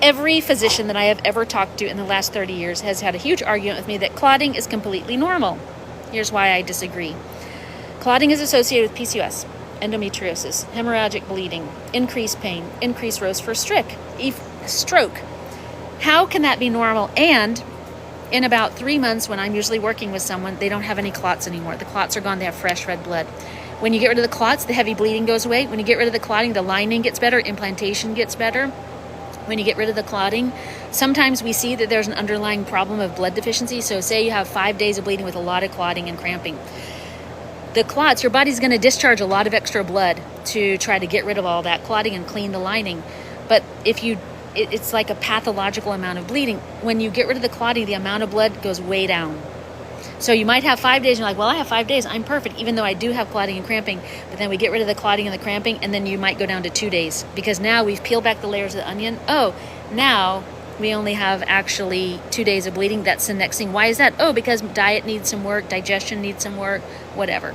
Every physician that I have ever talked to in the last 30 years has had a huge argument with me that clotting is completely normal. Here's why I disagree. Clotting is associated with PCOS, endometriosis, hemorrhagic bleeding, increased pain, increased risk for stroke. How can that be normal? And in about 3 months, when I'm usually working with someone, they don't have any clots anymore. The clots are gone. They have fresh red blood. When you get rid of the clots, the heavy bleeding goes away. When you get rid of the clotting, the lining gets better, implantation gets better. When you get rid of the clotting, sometimes we see that there's an underlying problem of blood deficiency. So say you have 5 days of bleeding with a lot of clotting and cramping. The clots, your body's going to discharge a lot of extra blood to try to get rid of all that clotting and clean the lining. But it's like a pathological amount of bleeding. When you get rid of the clotting, the amount of blood goes way down. So you might have 5 days, and you're like, well, I have 5 days, I'm perfect, even though I do have clotting and cramping. But then we get rid of the clotting and the cramping, and then you might go down to 2 days. Because now we've peeled back the layers of the onion. Oh, now we only have actually 2 days of bleeding. That's the next thing. Why is that? Oh, because diet needs some work, digestion needs some work, whatever.